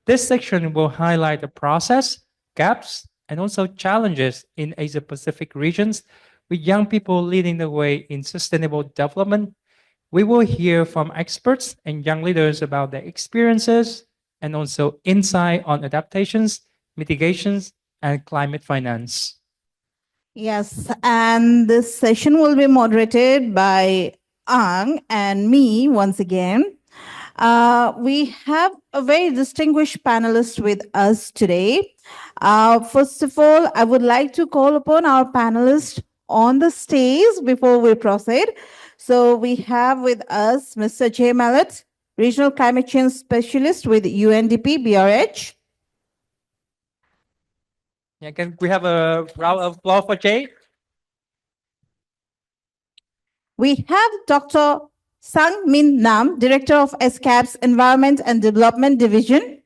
This section will highlight the process, gaps, and also challenges in Asia Pacific regions with young people leading the way in sustainable development. We will hear from experts and young leaders about their experiences and also insight on adaptations, mitigations, and climate finance. Yes, and this session will be moderated by Ang and me once again. We have a very distinguished panelist with us today. First of all, I would like to call upon our panelists on the stage before we proceed. So we have with us Mr. Jay Mallet, Regional Climate Change Specialist with UNDP BRH. Yeah, can we have a round of applause for Jay? We have Dr. Sang Min Nam, Director of SCAP's Environment and Development Division.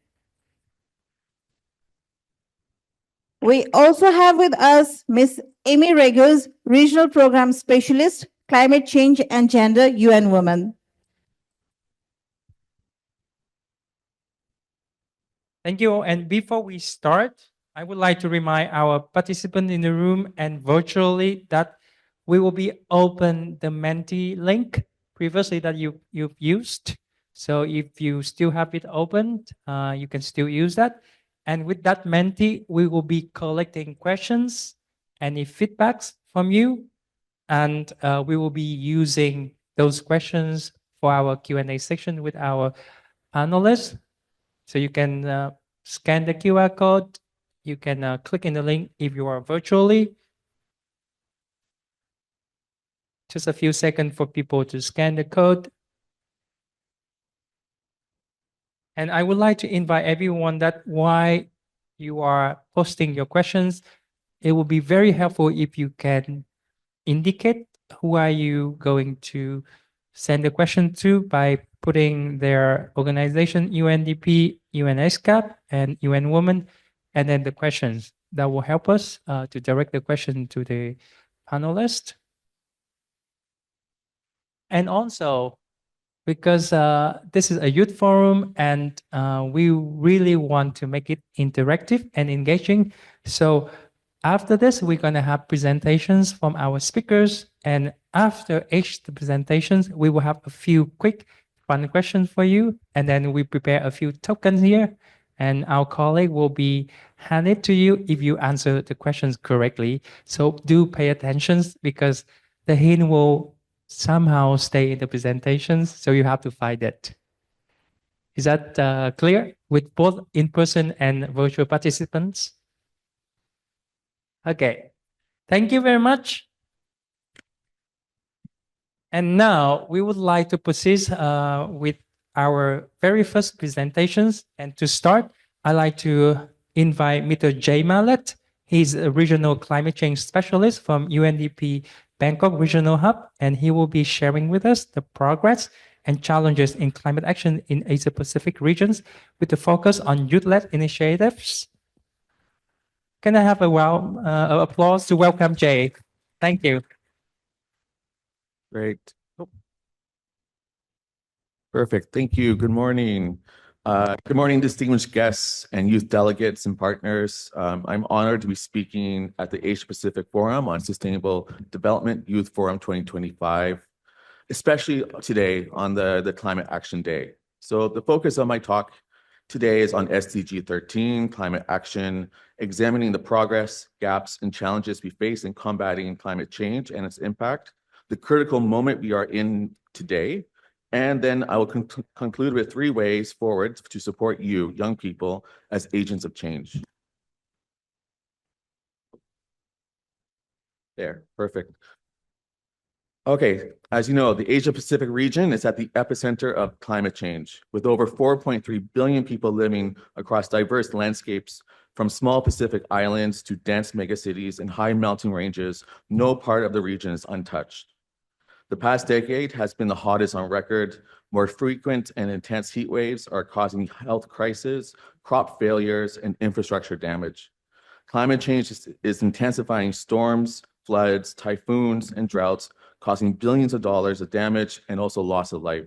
We also have with us Ms. Amy Regers, Regional Program Specialist, Climate Change and Gender, UN Women. Thank you. And before we start, I would like to remind our participants in the room and virtually that we will be open the Menti link previously that you've used. So if you still have it opened, you can still use that. And with that Menti, we will be collecting questions, any feedbacks from you, and we will be using those questions for our Q&A section with our panelists. So you can scan the QR code. You can click in the link if you are virtually. Just a few seconds for people to scan the code. And I would like to invite everyone that while you are posting your questions, it will be very helpful if you can indicate who are you going to send the question to by putting their organization, UNDP, UNSCAP, and UN Women, and then the questions. That will help us to direct the question to the panelist. And also, because this is a youth forum and we really want to make it interactive and engaging. So after this, we're going to have presentations from our speakers. And after each the presentations, we will have a few quick fun questions for you. And then we prepare a few tokens here. And our colleague will be handed to you if you answer the questions correctly. So do pay attention because the hint will somehow stay in the presentations. So you have to find it. Is that clear with both in-person and virtual participants? Okay, thank you very much. And now we would like to proceed with our very first presentations. And to start, I'd like to invite Mr. Jay Mallet. He's a regional climate change specialist from UNDP Bangkok Regional Hub, and he will be sharing with us the progress and challenges in climate action in Asia Pacific regions with the focus on youth-led initiatives. Can I have a round of applause to welcome Jay? Thank you. Great. Oh. Perfect. Thank you. Good morning. Good morning, distinguished guests and youth delegates and partners. I'm honored to be speaking at the Asia Pacific Forum on Sustainable Development Youth Forum 2025, especially today on the Climate Action Day. So the focus of my talk today is on SDG 13, climate action, examining the progress, gaps, and challenges we face in combating climate change and its impact, the critical moment we are in today, and then I will conclude with 3 ways forward to support you, young people, as agents of change. There, perfect. Okay, as you know, the Asia-Pacific region is at the epicenter of climate change, with over 4.3 billion people living across diverse landscapes, from small Pacific islands to dense megacities and high mountain ranges. No part of the region is untouched. The past decade has been the hottest on record. More frequent and intense heat waves are causing health crises, crop failures, and infrastructure damage. Climate change is intensifying storms, floods, typhoons, and droughts, causing billions of dollars of damage and also loss of life.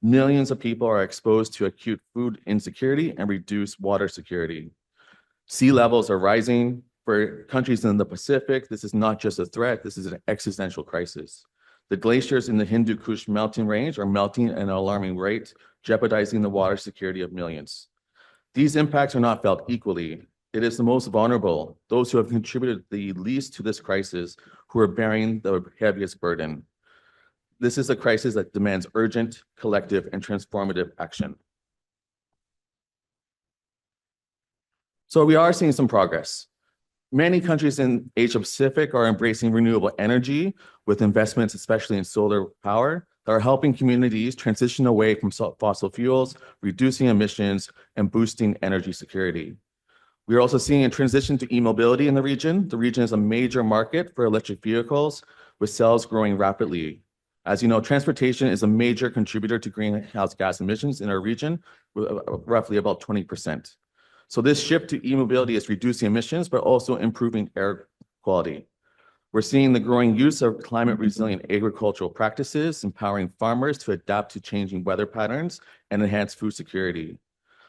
Millions of people are exposed to acute food insecurity and reduced water security. Sea levels are rising. For countries in the Pacific, this is not just a threat, this is an existential crisis. The glaciers in the Hindu Kush mountain range are melting at an alarming rate, jeopardizing the water security of millions. These impacts are not felt equally. It is the most vulnerable, those who have contributed the least to this crisis, who are bearing the heaviest burden. This is a crisis that demands urgent, collective, and transformative action. So we are seeing some progress. Many countries in Asia Pacific are embracing renewable energy with investments, especially in solar power, that are helping communities transition away from fossil fuels, reducing emissions, and boosting energy security. We are also seeing a transition to e-mobility in the region. The region is a major market for electric vehicles, with sales growing rapidly. As you know, transportation is a major contributor to greenhouse gas emissions in our region, roughly about 20%. So this shift to e-mobility is reducing emissions, but also improving air quality. We're seeing the growing use of climate-resilient agricultural practices, empowering farmers to adapt to changing weather patterns and enhance food security.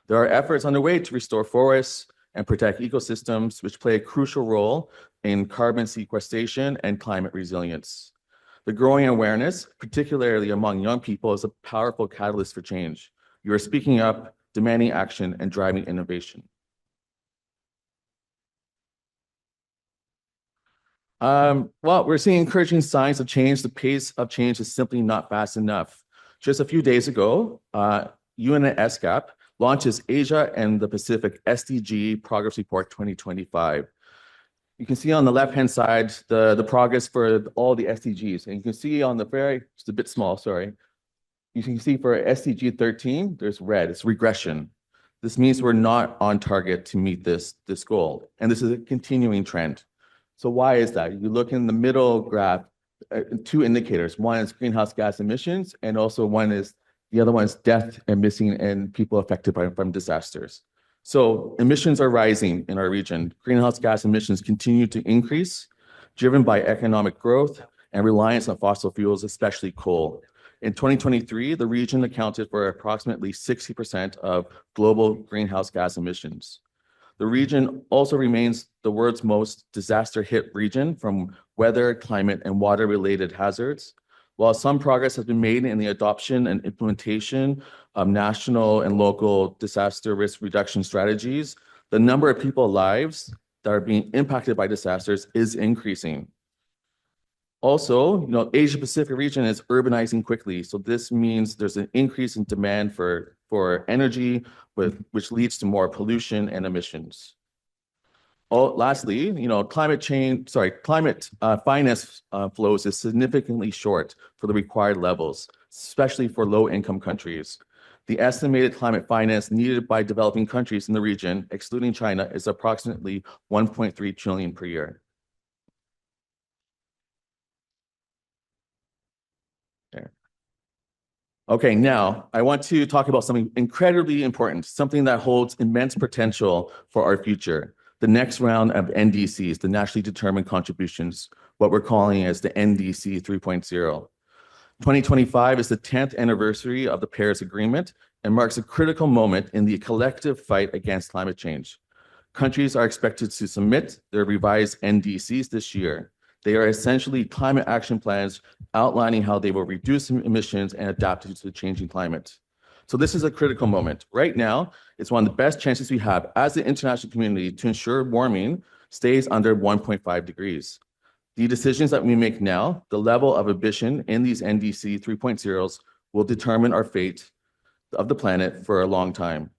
There are efforts underway to restore forests and protect ecosystems, which play a crucial role in carbon sequestration and climate resilience. The growing awareness, particularly among young people, is a powerful catalyst for change. You are speaking up, demanding action, and driving innovation. Well, we're seeing encouraging signs of change. The pace of change is simply not fast enough. Just a few days ago, UN and ESCAP launched its Asia and the Pacific SDG Progress Report 2025. You can see on the left-hand side the progress for all the SDGs. And you can see on the very, it's a bit small, sorry. You can see for SDG 13, there's red, it's regression. This means we're not on target to meet this goal. And this is a continuing trend. So why is that? You look in the middle graph, two indicators. One is greenhouse gas emissions, and also the other one is death and missing and people affected from disasters. So emissions are rising in our region. Greenhouse gas emissions continue to increase, driven by economic growth and reliance on fossil fuels, especially coal. In 2023, the region accounted for approximately 60% of global greenhouse gas emissions. The region also remains the world's most disaster-hit region from weather, climate, and water-related hazards. While some progress has been made in the adoption and implementation of national and local disaster risk reduction strategies, the number of people's lives that are being impacted by disasters is increasing. Also, Asia Pacific region is urbanizing quickly. So this means there's an increase in demand for energy, which leads to more pollution and emissions. Lastly, climate finance flows is significantly short for the required levels, especially for low-income countries. The estimated climate finance needed by developing countries in the region, excluding China, is approximately 1.3 trillion per year. There. Okay, now I want to talk about something incredibly important, something that holds immense potential for our future. The next round of NDCs, the nationally determined contributions, what we're calling as the NDC 3.0. 2025 is the 10th anniversary of the Paris Agreement and marks a critical moment in the collective fight against climate change. Countries are expected to submit their revised NDCs this year. They are essentially climate action plans outlining how they will reduce emissions and adapt to the changing climate. So this is a critical moment. Right now, it's one of the best chances we have as the international community to ensure warming stays under 1.5 degrees. The decisions that we make now, the level of ambition in these NDC 3.0s will determine our fate of the planet for a long time.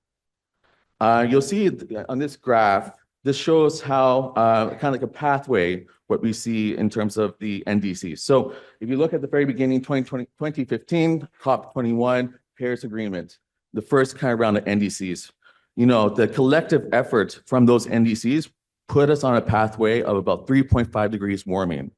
You'll see on this graph, this shows how kind of like a pathway, what we see in terms of the NDCs. So if you look at the very beginning, 2015, COP21, Paris Agreement, the first kind of round of NDCs, the collective effort from those NDCs put us on a pathway of about 3.5 degrees warming.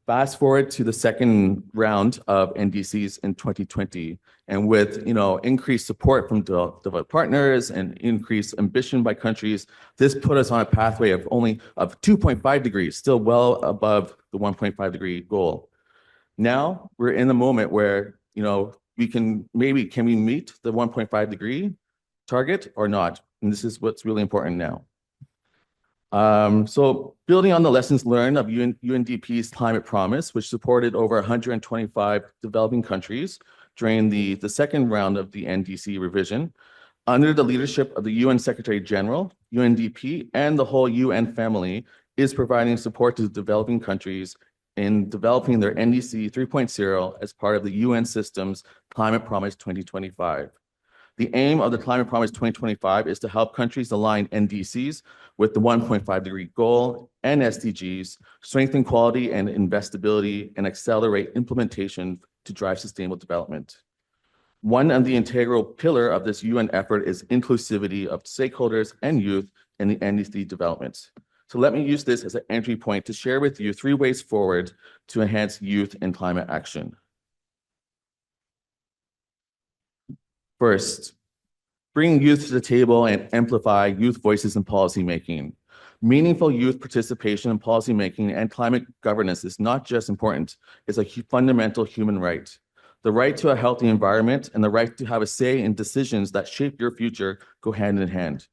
Fast forward to the second round of NDCs in 2020, and with increased support from developed partners and increased ambition by countries, this put us on a pathway of 2.5 degrees, still well above the 1.5 degree goal. Now we're in the moment where can we meet the 1.5 degree target or not? And this is what's really important now. So building on the lessons learned of UNDP's climate promise, which supported over 125 developing countries during the second round of the NDC revision, under the leadership of the UN Secretary General, UNDP, and the whole UN family is providing support to developing countries in developing their NDC 3.0 as part of the UN system's Climate Promise 2025. The aim of the Climate Promise 2025 is to help countries align NDCs with the 1.5 degree goal and SDGs, strengthen quality and investability, and accelerate implementation to drive sustainable development. One of the integral pillar of this UN effort is inclusivity of stakeholders and youth in the NDC development. So let me use this as an entry point to share with you 3 ways forward to enhance youth in climate action. First, bring youth to the table and amplify youth voices in policymaking. Meaningful youth participation in policymaking and climate governance is not just important, it's a fundamental human right. The right to a healthy environment and the right to have a say in decisions that shape your future go hand in hand.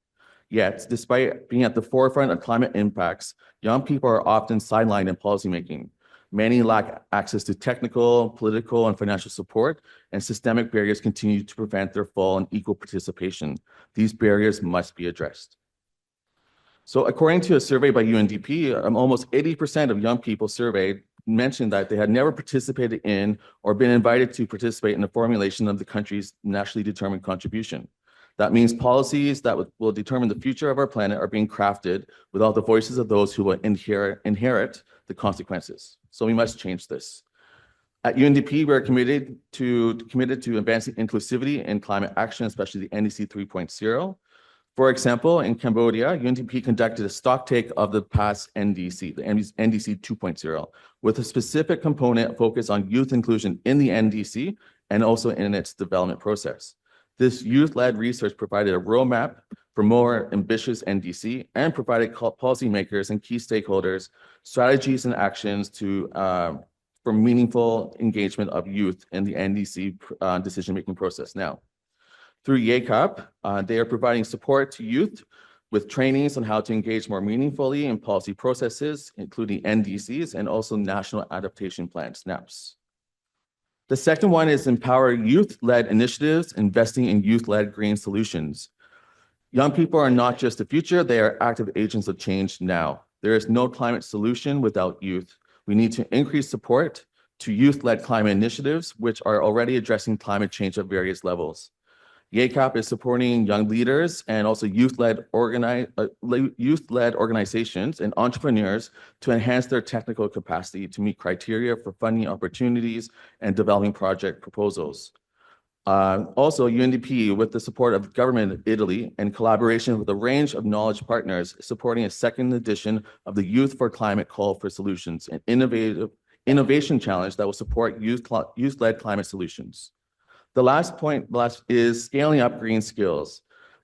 Yet, despite being at the forefront of climate impacts, young people are often sidelined in policymaking. Many lack access to technical, political, and financial support, and systemic barriers continue to prevent their full and equal participation. These barriers must be addressed. So according to a survey by UNDP, almost 80% of young people surveyed mentioned that they had never participated in or been invited to participate in the formulation of the country's nationally determined contribution. That means policies that will determine the future of our planet are being crafted without the voices of those who will inherit the consequences. So we must change this. At UNDP, we're committed to advancing inclusivity in climate action, especially the NDC 3.0. For example, in Cambodia, UNDP conducted a stock take of the past NDC, the NDC 2.0, with a specific component focused on youth inclusion in the NDC and also in its development process. This youth-led research provided a roadmap for more ambitious NDC and provided policymakers and key stakeholders strategies and actions for meaningful engagement of youth in the NDC decision-making process. Now, through YACAP, they are providing support to youth with trainings on how to engage more meaningfully in policy processes, including NDCs and also National Adaptation Plan, SNAPs. The second one is empower youth-led initiatives, investing in youth-led green solutions. Young people are not just the future, they are active agents of change now. There is no climate solution without youth. We need to increase support to youth-led climate initiatives, which are already addressing climate change at various levels. YACAP is supporting young leaders and also youth-led organizations and entrepreneurs to enhance their technical capacity to meet criteria for funding opportunities and developing project proposals. Also, UNDP, with the support of the government of Italy and collaboration with a range of knowledge partners, supporting a second edition of the Youth for Climate Call for Solutions, an innovation challenge that will support youth-led climate solutions. The last point is scaling up green skills.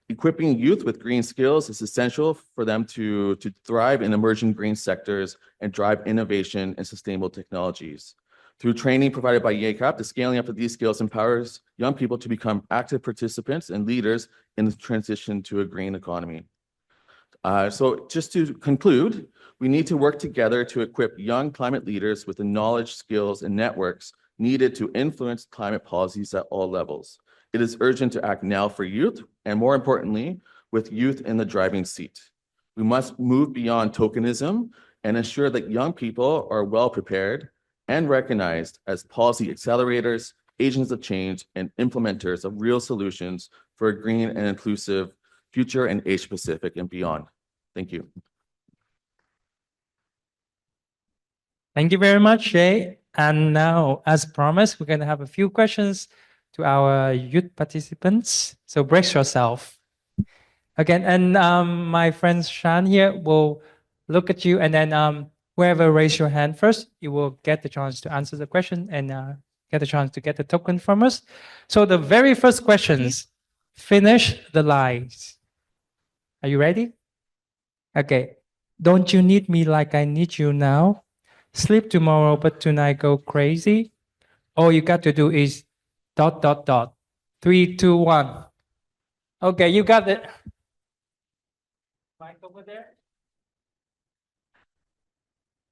Equipping youth with green skills is essential for them to thrive in emerging green sectors and drive innovation and sustainable technologies. Through training provided by YACAP, the scaling up of these skills empowers young people to become active participants and leaders in the transition to a green economy. So just to conclude, we need to work together to equip young climate leaders with the knowledge, skills, and networks needed to influence climate policies at all levels. It is urgent to act now for youth, and more importantly, with youth in the driving seat. We must move beyond tokenism and ensure that young people are well prepared and recognized as policy accelerators, agents of change, and implementers of real solutions for a green and inclusive future in Asia Pacific and beyond. Thank you. Thank you very much, Jay. And now, as promised, we're going to have a few questions to our youth participants. So brace yourself. Again, and my friend Shan here will look at you, and then whoever raise your hand first, you will get the chance to answer the question and get the chance to get the token from us. So the very first questions, finish the lines. Are you ready? Okay. Don't you need me like I need you now? Sleep tomorrow, but tonight go crazy. All you got to do is dot, dot, dot. 3, 2, 1. Okay, you got it. Mic over there.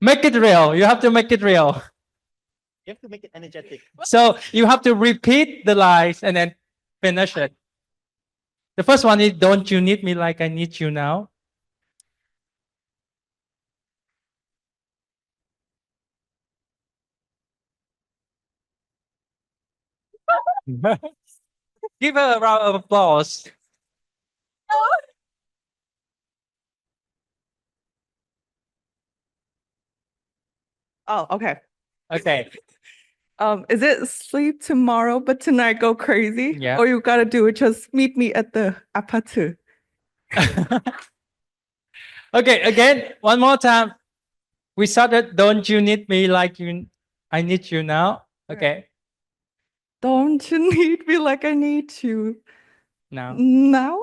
Make it real. You have to make it real. You have to make it energetic. So you have to repeat the lines and then finish it. The first one is, don't you need me like I need you now? Give her a round of applause. Oh, okay. Okay. Is it sleep tomorrow, but tonight go crazy? Yeah. Or you gotta do it, just meet me at the apatu. Okay, again, one more time. We started, don't you need me like I need you now? Okay, Don't you need me like I need you now. now?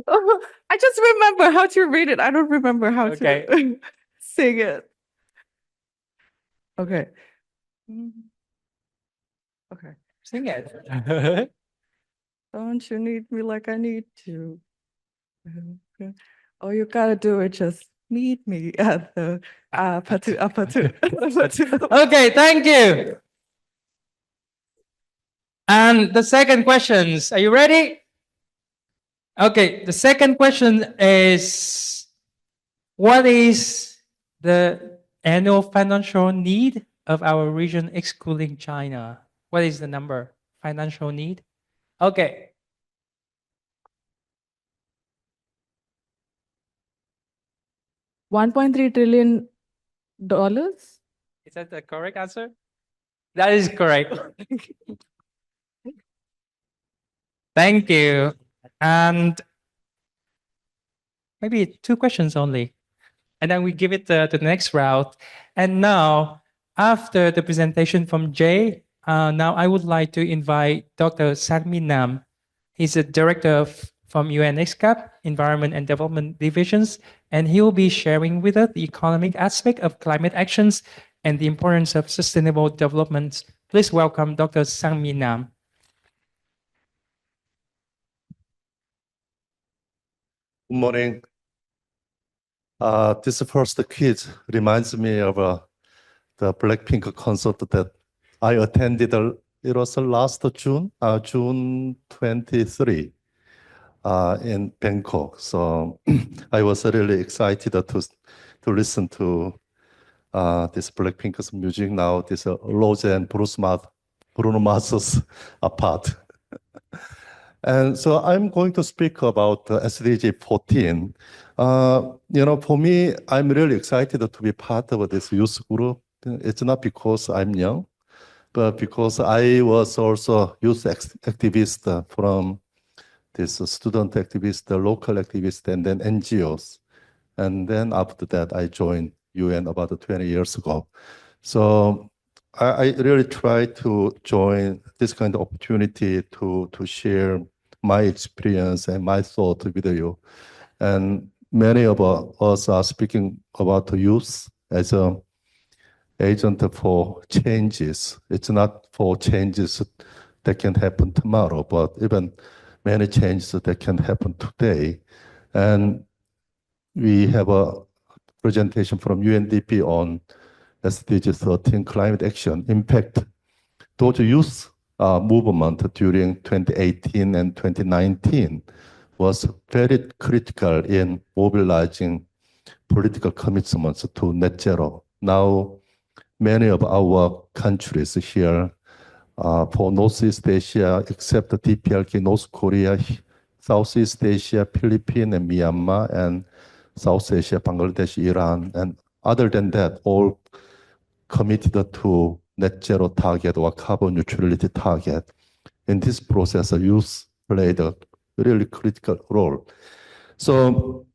I just remember how to read it. I don't remember how Okay. to sing it. Okay. Okay. Sing it. Don't you need me like I need you? Okay. All you gotta do is just meet me at the apatu. Okay, thank you. And the second questions, are you ready? Okay, the second question is, what is the annual financial need of our region excluding China? What is the number? Financial need? Okay. $1.3 trillion. Is that the correct answer? That is correct. Thank you. And maybe 2 questions only. And then we give it to the next round. And now, after the presentation from Jay, now I would like to invite Dr. Sanmi Nam. He's a director from UNEXCAP, Environment and Development Divisions, and he will be sharing with us the economic aspect of climate actions and the importance of sustainable development. Please welcome Dr. Sanmi Nam. Good morning. This first quiz reminds me of the Blackpink concert that I attended. It was last June, June 23, in Bangkok. So I was really excited to listen to this Blackpink's music now. This Rose and Bruno Mars's part. And so I'm going to speak about SDG 14. For me, I'm really excited to be part of this youth group. It's not because I'm young, but because I was also youth activist from this student activist, local activist, and then NGOs. And then after that, I joined UN about 20 years ago. So I really try to join this kind of opportunity to share my experience and my thought with you. And many of us are speaking about the youth as an agent for changes. It's not for changes that can happen tomorrow, but even many changes that can happen today. And we have a presentation from UNDP on SDG 13 climate action impact. Those youth movement during 2018 and 2019 was very critical in mobilizing political commitments to net zero. Now, many of our countries here for Northeast Asia, except the DPRK, North Korea, Southeast Asia, Philippines, and Myanmar, and South Asia, Bangladesh, Iran, and other than that, all committed to net zero target or carbon neutrality target. In this process, youth played a really critical role. So,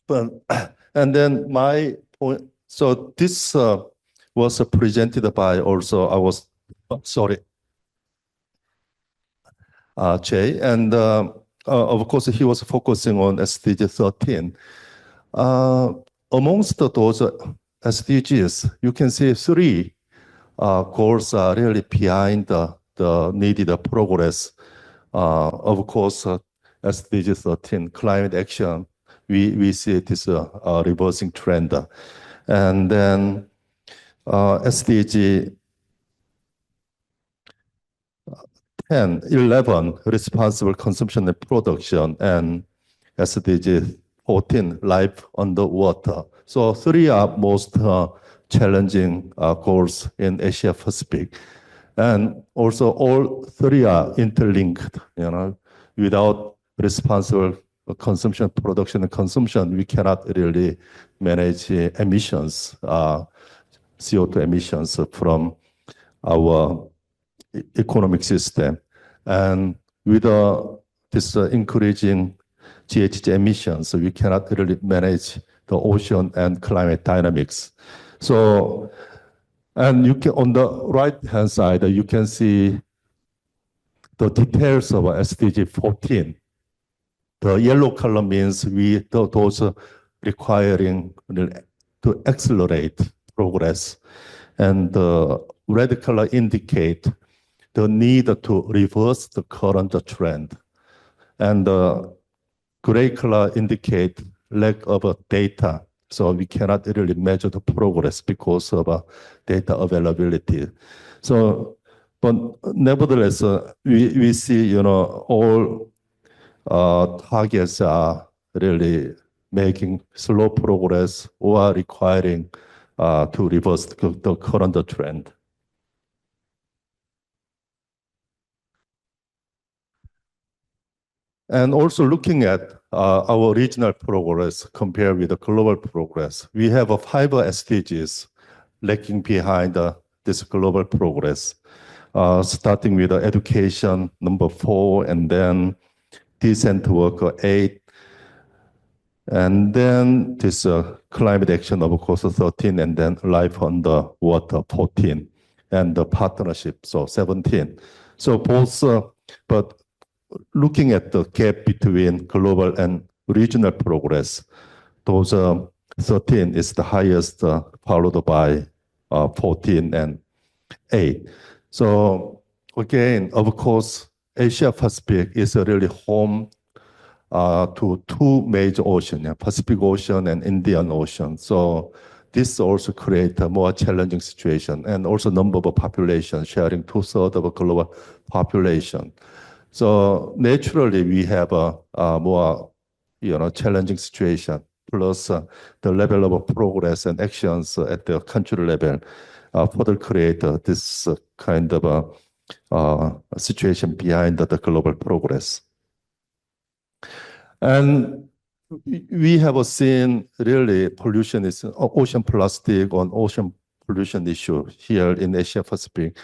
and then my point, so this was presented by also, Jay, and of course, he was focusing on SDG 13. Amongst those SDGs, you can see 3 goals are really behind the needed progress. Of course, SDG 13, climate action, we see it is a reversing trend. And then SDG 10, 11, responsible consumption and production, and SDG 14, life underwater. So three are most challenging goals in Asia Pacific. And also all three are interlinked, without responsible consumption, production, and consumption, we cannot really manage emissions, CO2 emissions from our economic system. And with this increasing GHG emissions, we cannot really manage the ocean and climate dynamics. So, and you can, on the right-hand side, you can see the details of SDG 14. The yellow color means those requiring to accelerate progress. And the red color indicate the need to reverse the current trend. And the gray color indicate lack of data. So we cannot really measure the progress because of data availability. So, but nevertheless, we see, all targets are really making slow progress or requiring to reverse the current trend. And also looking at our regional progress compared with the global progress, we have 5 SDGs lagging behind this global progress, starting with education, number 4, and then decent work, 8, and then this climate action, of course, 13, and then life on the water, 14, and the partnership, so 17. So both, but looking at the gap between global and regional progress, those 13 is the highest, followed by 14 and 8. So again, of course, Asia Pacific is really home to 2 major oceans, Pacific Ocean and Indian Ocean. So this also creates a more challenging situation, and also number of population sharing 2/3 of a global population. So naturally, we have a more, challenging situation. Plus, the level of progress and actions at the country level further create this kind of a situation behind the global progress. And we have seen really pollution is ocean plastic on ocean pollution issue here in Asia Pacific.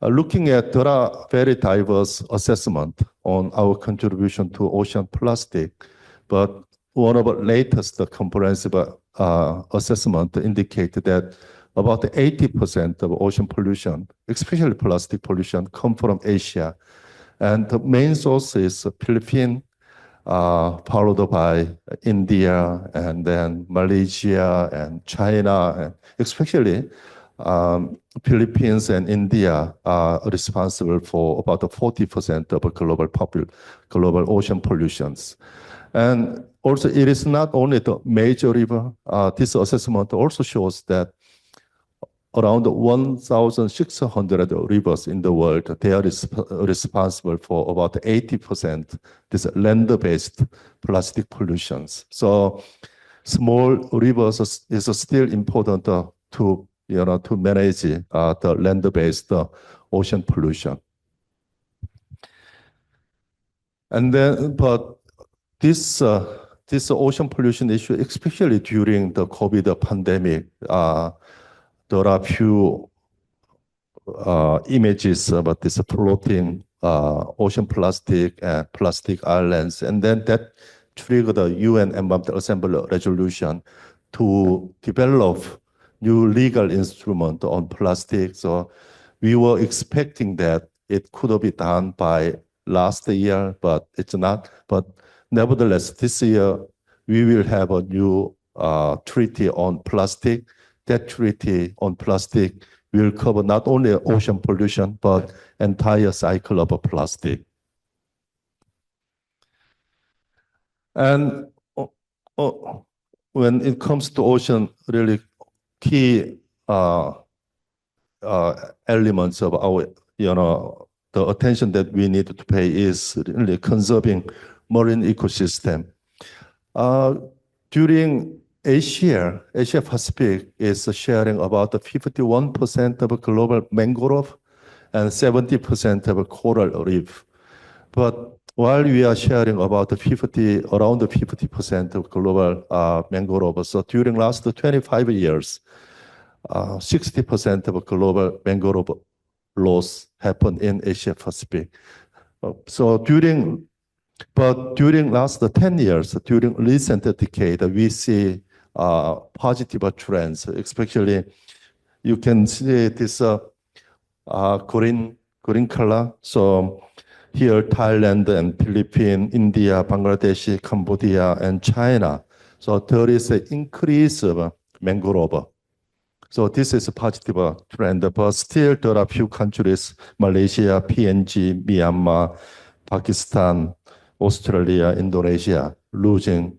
Looking at, there are very diverse assessment on our contribution to ocean plastic, but one of the latest comprehensive assessment indicated that about 80% of ocean pollution, especially plastic pollution, come from Asia. And the main source is Philippines, followed by India, and then Malaysia and China, and especially Philippines and India are responsible for about 40% of global ocean pollutions. And also, it is not only the major river. This assessment also shows that around 1,600 rivers in the world, they are responsible for about 80% this land-based plastic pollutions. So small rivers is still important to manage the land-based ocean pollution. And then, but this ocean pollution issue, especially during the COVID pandemic, there are few images about this floating ocean plastic and plastic islands, and then that triggered the UN Environmental Assembly resolution to develop new legal instrument on plastic. So we were expecting that it could be done by last year, but it's not. But nevertheless, this year we will have a new treaty on plastic. That treaty on plastic will cover not only ocean pollution, but entire cycle of plastic. And when it comes to ocean, really key elements of our, the attention that we need to pay is really conserving marine ecosystem. During Asia Pacific is sharing about 51% of global mangrove and 70% of coral reef. But while we are sharing about around 50% of global mangrove, so during last 25 years, 60% of global mangrove loss happened in Asia Pacific. But during last 10 years, during recent decade, we see positive trends, especially you can see this green color. So here, Thailand and Philippines, India, Bangladesh, Cambodia, and China. So there is an increase of mangrove. So this is a positive trend, but still there are few countries, Malaysia, PNG, Myanmar, Pakistan, Australia, Indonesia, losing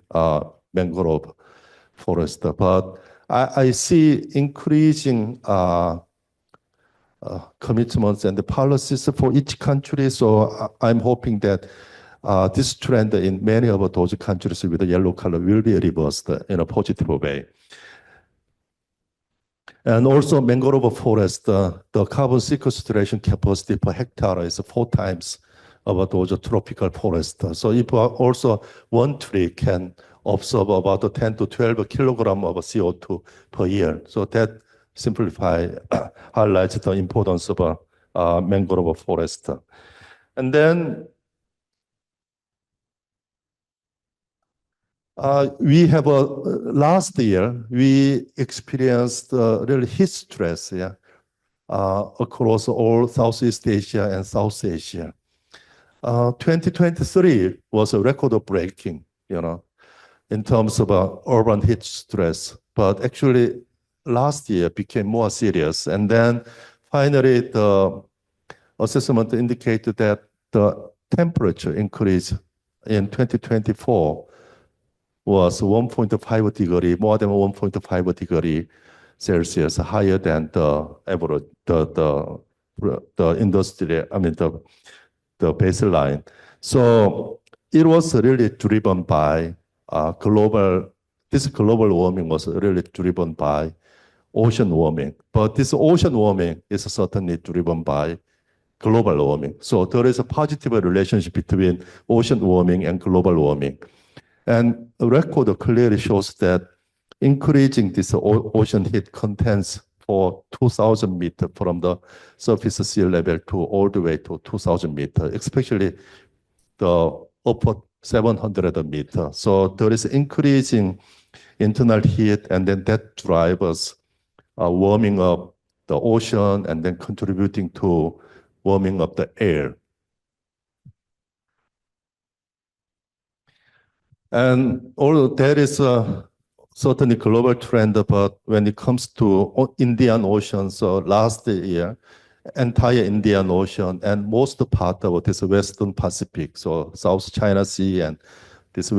mangrove forest. But I see increasing commitments and the policies for each country. So I'm hoping that this trend in many of those countries with the yellow color will be reversed in a positive way. And also mangrove forest, the carbon sequestration capacity per hectare is 4 times of those tropical forests. So if also one tree can absorb about 10 to 12 kilograms of CO2 per year. So that highlights the importance of mangrove forest. And then we have last year, we experienced real heat stress across all Southeast Asia and South Asia. 2023 was a record-breaking, in terms of urban heat stress. But actually, last year became more serious. And then finally, the assessment indicated that the temperature increase in 2024 was 1.5 degree, more than 1.5 degree Celsius, higher than the average, the industry, the baseline. So it was really driven by this global warming was really driven by ocean warming. But this ocean warming is certainly driven by global warming. So there is a positive relationship between ocean warming and global warming. And the record clearly shows that increasing this ocean heat contents for 2,000 meters from the surface sea level to all the way to 2,000 meters, especially the upper 700 meters. So there is increasing internal heat, and then that drives warming up the ocean and then contributing to warming up the air. And although there is certainly global trend, but when it comes to Indian Ocean, so last year, entire Indian Ocean and most part of this Western Pacific, so South China Sea and this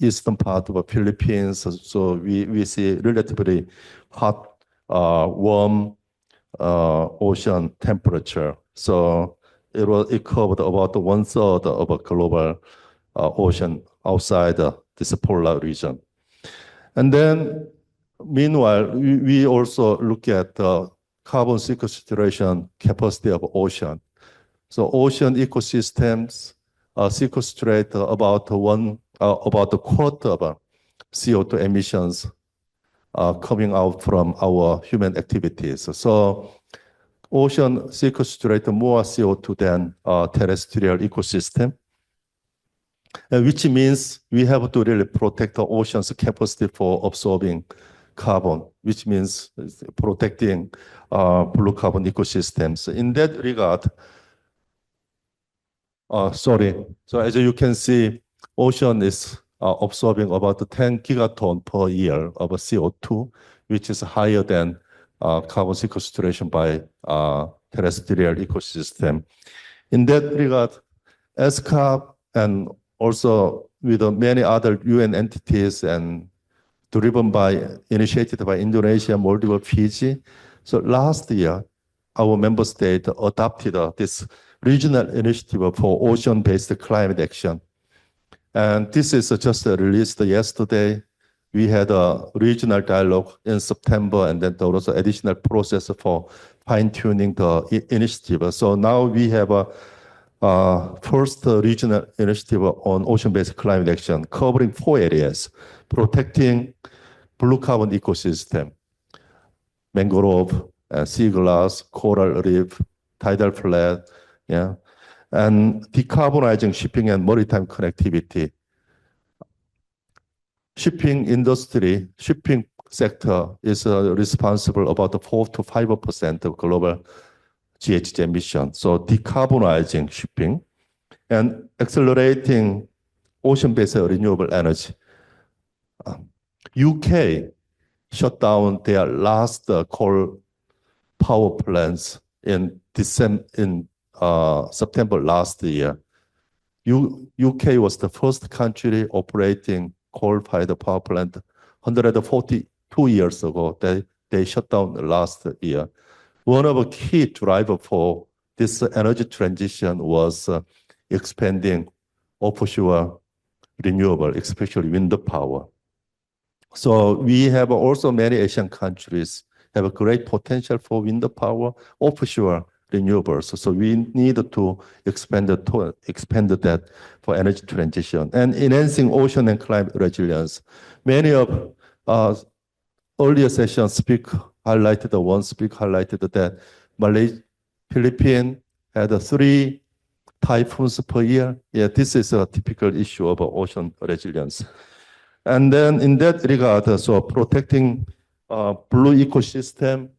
eastern part of the Philippines, so we see relatively hot, warm ocean temperature. So it covered about 1/3 of a global ocean outside this polar region. And then, meanwhile, we also look at the carbon sequestration capacity of ocean. So ocean ecosystems sequestrate about a quarter of CO2 emissions coming out from our human activities. So ocean sequestrate more CO2 than terrestrial ecosystem, which means we have to really protect the ocean's capacity for absorbing carbon, which means protecting blue carbon ecosystems. In that regard, so as you can see, ocean is absorbing about 10 gigaton per year of CO2, which is higher than carbon sequestration by terrestrial ecosystem. In that regard, ESCAP and also with many other UN entities and initiated by Indonesia, Moldova, Fiji. So last year, our member state adopted this regional initiative for ocean-based climate action. And this is just released yesterday. We had a regional dialogue in September, and then there was an additional process for fine-tuning the initiative. So now we have a first regional initiative on ocean-based climate action covering 4 areas: protecting blue carbon ecosystem, mangrove, sea glass, coral reef, tidal flat, yeah, and decarbonizing shipping and maritime connectivity. Shipping industry, shipping sector is responsible about 4 to 5% of global GHG emissions. So decarbonizing shipping and accelerating ocean-based renewable energy. UK shut down their last coal power plants in September last year. UK was the first country operating coal-fired power plant 142 years ago. They shut down last year. One of the key drivers for this energy transition was expanding offshore renewable, especially wind power. So we have also many Asian countries have a great potential for wind power, offshore renewables. So we need to expand that for energy transition and enhancing ocean and climate resilience. Many of earlier sessions highlighted that Malaysia, Philippines had 3 typhoons per year. Yeah, this is a typical issue of ocean resilience. And then in that regard, so protecting blue ecosystem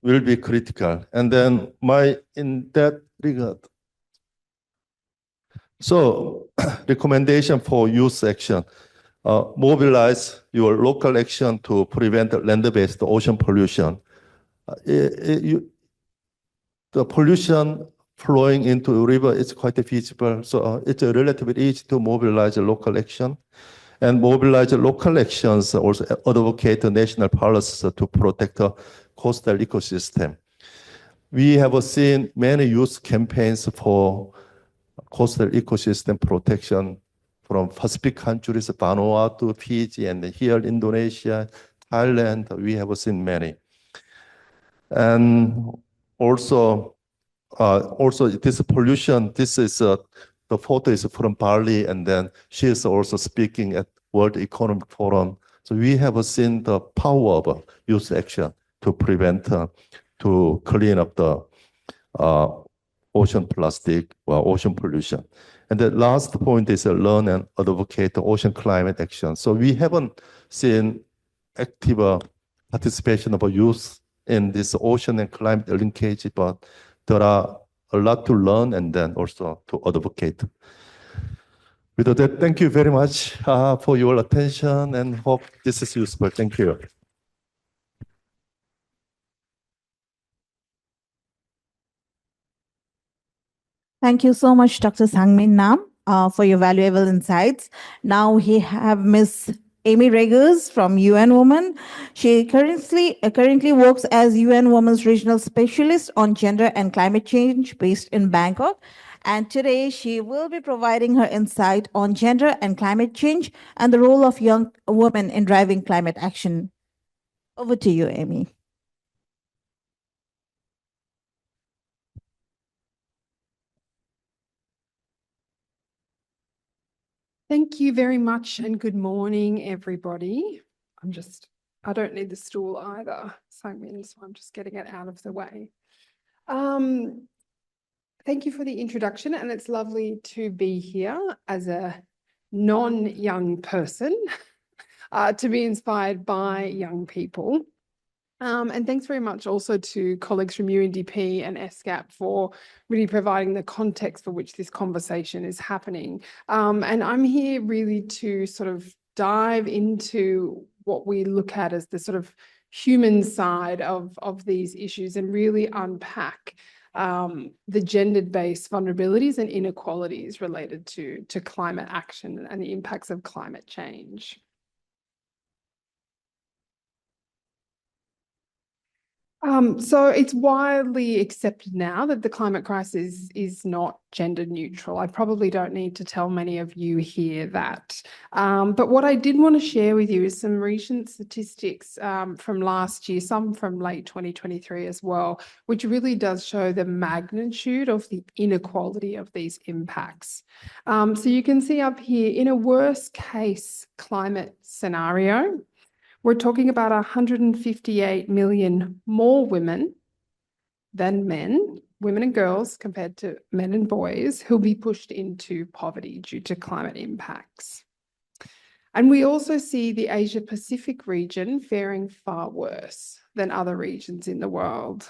will be critical. And then in that regard, so recommendation for youth action, mobilize your local action to prevent land-based ocean pollution. The pollution flowing into a river is quite feasible. So it's relatively easy to mobilize a local action. And mobilize local actions, also advocate national policies to protect the coastal ecosystem. We have seen many youth campaigns for coastal ecosystem protection from Pacific countries, Vanuatu, Fiji, and here Indonesia, Thailand, we have seen many. And also this pollution, this is the photo is from Bali, and then she is also speaking at World Economic Forum. So we have seen the power of youth action to prevent, to clean up the ocean plastic or ocean pollution. And the last point is learn and advocate ocean climate action. So we haven't seen active participation of youth in this ocean and climate linkage, but there are a lot to learn and then also to advocate. With that, thank you very much for your attention and hope this is useful. Thank you. Thank you so much, Dr. Sangmin Nam, for your valuable insights. Now we have Ms. Amy Regers from UN Women. She currently works as UN Women's Regional Specialist on Gender and Climate Change based in Bangkok. And today she will be providing her insight on gender and climate change and the role of young women in driving climate action. Over to you, Amy. Thank you very much and good morning, everybody. I don't need the stool either, so I'm just getting it out of the way. Thank you for the introduction, and it's lovely to be here as a non-young person to be inspired by young people. And thanks very much also to colleagues from UNDP and ESCAP for really providing the context for which this conversation is happening. And I'm here really to sort of dive into what we look at as the sort of human side of these issues and really unpack the gendered-based vulnerabilities and inequalities related to climate action and the impacts of climate change. So it's widely accepted now that the climate crisis is not gender neutral. I probably don't need to tell many of you here that. But what I did want to share with you is some recent statistics from last year, some from late 2023 as well, which really does show the magnitude of the inequality of these impacts. So you can see up here, in a worst case climate scenario, we're talking about 158 million more women than men, women and girls compared to men and boys, who'll be pushed into poverty due to climate impacts. And we also see the Asia Pacific region faring far worse than other regions in the world.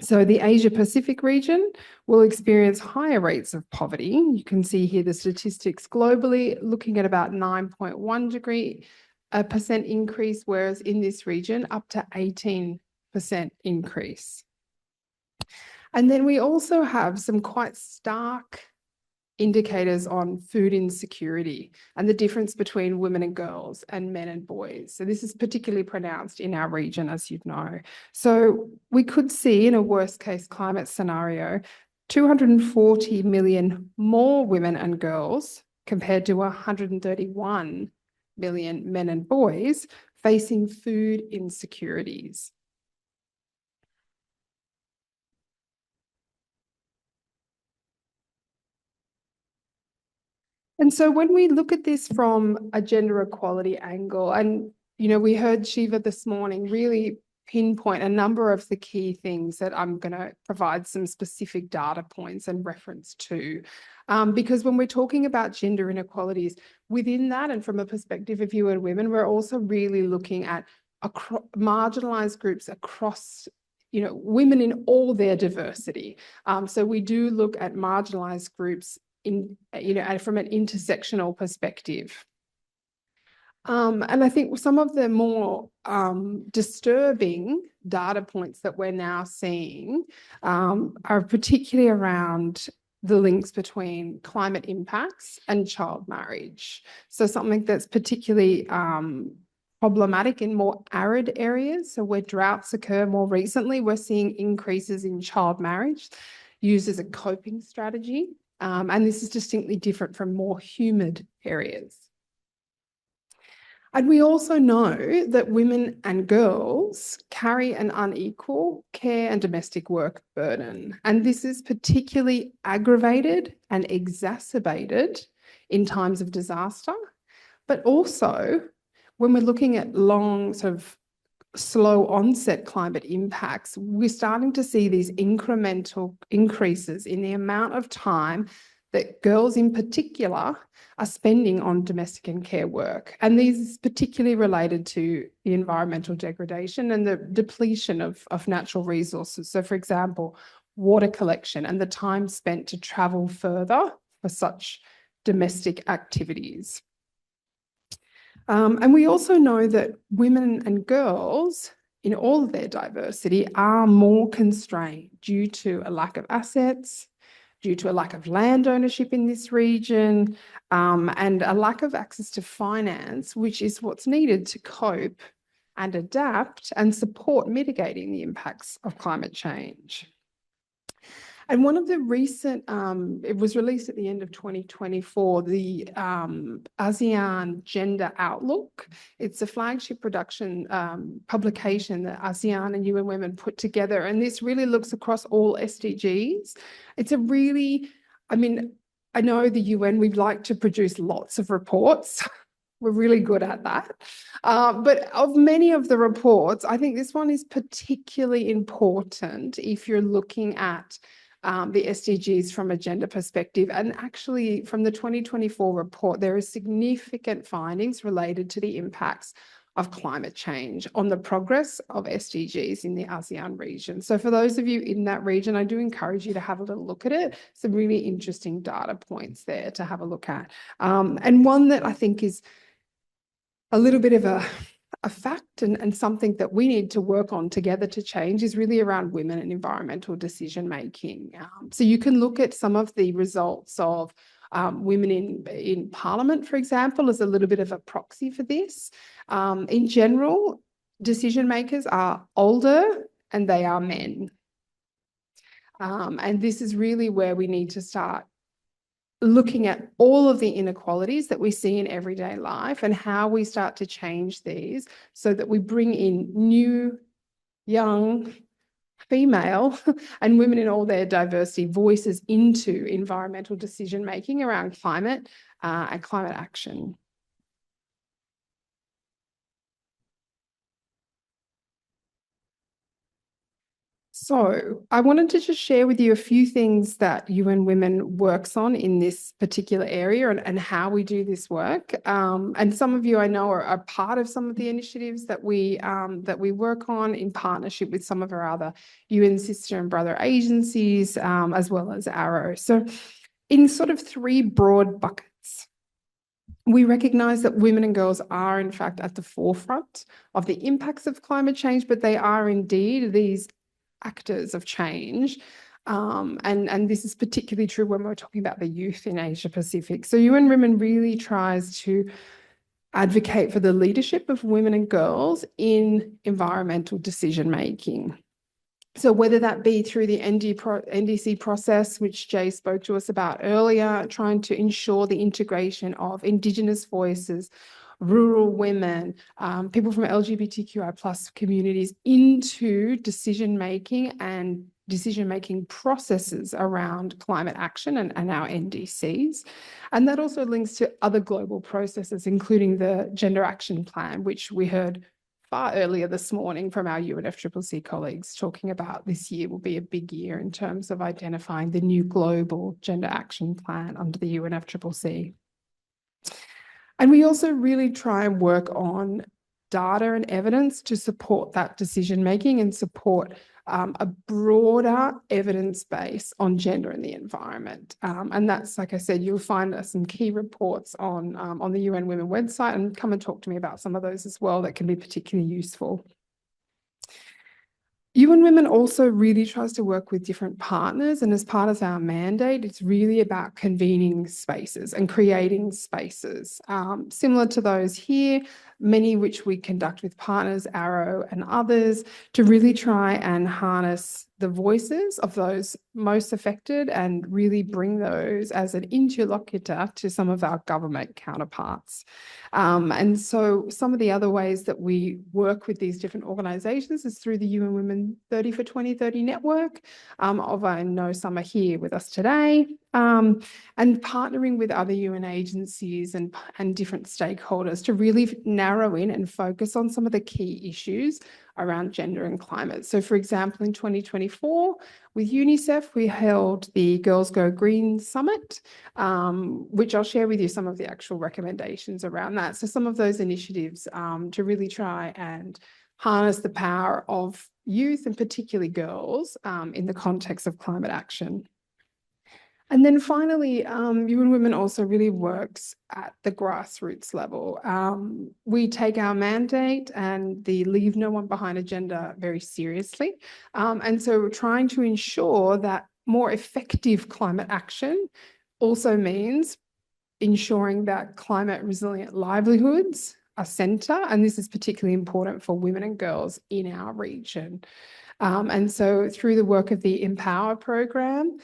So the Asia Pacific region will experience higher rates of poverty. You can see here the statistics globally, looking at about 9.1% increase, whereas in this region, up to 18% increase. And then we also have some quite stark indicators on food insecurity and the difference between women and girls and men and boys. So this is particularly pronounced in our region, as you'd know. So we could see, in a worst case climate scenario, 240 million more women and girls compared to 131 million men and boys facing food insecurities. And so when we look at this from a gender equality angle, and we heard Shiva this morning really pinpoint a number of the key things that I'm going to provide some specific data points and reference to. Because when we're talking about gender inequalities within that, and from a perspective of you and women, we're also really looking at marginalized groups across, women in all their diversity. So we do look at marginalized groups in, from an intersectional perspective. And I think some of the more disturbing data points that we're now seeing are particularly around the links between climate impacts and child marriage. So something that's particularly problematic in more arid areas. So where droughts occur more recently, we're seeing increases in child marriage used as a coping strategy. And this is distinctly different from more humid areas. And we also know that women and girls carry an unequal care and domestic work burden. And this is particularly aggravated and exacerbated in times of disaster, but also when we're looking at long sort of slow onset climate impacts, we're starting to see these incremental increases in the amount of time that girls in particular are spending on domestic and care work. And these is particularly related to the environmental degradation and the depletion of natural resources. So for example, water collection and the time spent to travel further for such domestic activities. And we also know that women and girls in all of their diversity are more constrained due to a lack of assets, due to a lack of land ownership in this region, and a lack of access to finance, which is what's needed to cope and adapt and support mitigating the impacts of climate change. And one of the recent, it was released at the end of 2024, the ASEAN Gender Outlook. It's a flagship publication that ASEAN and UN Women put together. And this really looks across all SDGs. It's a really, I know the UN, we'd like to produce lots of reports. We're really good at that. But of many of the reports, I think this one is particularly important if you're looking at the SDGs from a gender perspective. And actually from the 2024 report, there are significant findings related to the impacts of climate change on the progress of SDGs in the ASEAN region. So for those of you in that region, I do encourage you to have a little look at it. Some really interesting data points there to have a look at. And one that I think is a little bit of a a fact and something that we need to work on together to change is really around women and environmental decision making. So you can look at some of the results of women in Parliament, for example, as a little bit of a proxy for this. In general, decision makers are older and they are men. And this is really where we need to start looking at all of the inequalities that we see in everyday life and how we start to change these so that we bring in new, young, female and women in all their diversity voices into environmental decision making around climate and climate action. So I wanted to just share with you a few things that UN Women works on in this particular area and how we do this work. And some of you I know are part of some of the initiatives that we work on in partnership with some of our other UN sister and brother agencies, as well as Arrow. So in sort of three broad buckets, we recognise that women and girls are in fact at the forefront of the impacts of climate change, but they are indeed these actors of change. And this is particularly true when we're talking about the youth in Asia Pacific. So UN Women really tries to advocate for the leadership of women and girls in environmental decision making. So whether that be through the NDC process, which Jay spoke to us about earlier, trying to ensure the integration of Indigenous voices, rural women, people from LGBTQI plus communities into decision-making and decision-making processes around climate action and our NDCs. And that also links to other global processes, including the Gender Action Plan, which we heard far earlier this morning from our UNFCCC colleagues talking about this year will be a big year in terms of identifying the new global gender action plan under the UNFCCC. And we also really try and work on data and evidence to support that decision making and support a broader evidence base on gender and the environment. And that's, like I said, you'll find some key reports on the UN Women website, and come and talk to me about some of those as well that can be particularly useful. UN Women also really tries to work with different partners, and as part of our mandate, it's really about convening spaces and creating spaces similar to those here, many which we conduct with partners, Arrow and others, to really try and harness the voices of those most affected and really bring those as an interlocutor to some of our government counterparts. And so some of the other ways that we work with these different organisations is through the UN Women 30 for 2030 network, of I know some are here with us today, and partnering with other UN agencies and different stakeholders to really narrow in and focus on some of the key issues around gender and climate. So for example, in 2024, with UNICEF, we held the Girls Go Green Summit, which I'll share with you some of the actual recommendations around that. So some of those initiatives to really try and harness the power of youth and particularly girls in the context of climate action. And then finally, UN Women also really works at the grassroots level. We take our mandate and the Leave No One Behind agenda very seriously. And so we're trying to ensure that more effective climate action also means ensuring that climate resilient livelihoods are centre, and this is particularly important for women and girls in our region. And so through the work of the Empower program,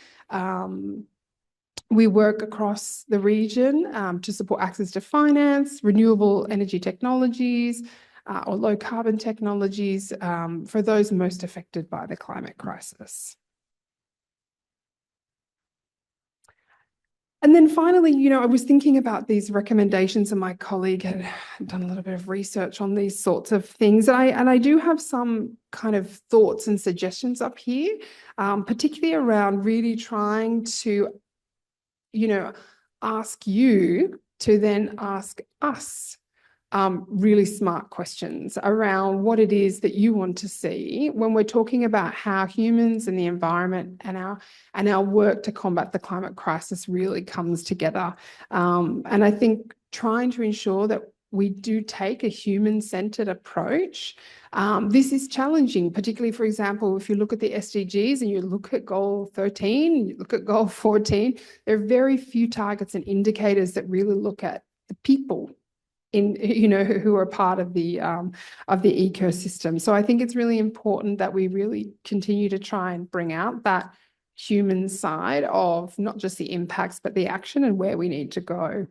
we work across the region to support access to finance, renewable energy technologies, or low carbon technologies for those most affected by the climate crisis. And then finally, you know, I was thinking about these recommendations, and my colleague had done a little bit of research on these sorts of things. And I do have some kind of thoughts and suggestions up here, particularly around really trying to, you know, ask you to then ask us really smart questions around what it is that you want to see when we're talking about how humans and the environment and our work to combat the climate crisis really comes together. And I think trying to ensure that we do take a human-centered approach. This is challenging, particularly, for example, if you look at the SDGs and you look at goal 13, you look at goal 14, there are very few targets and indicators that really look at the people who are part of the ecosystem. So I think it's really important that we really continue to try and bring out that human side of not just the impacts, but the action and where we need to go.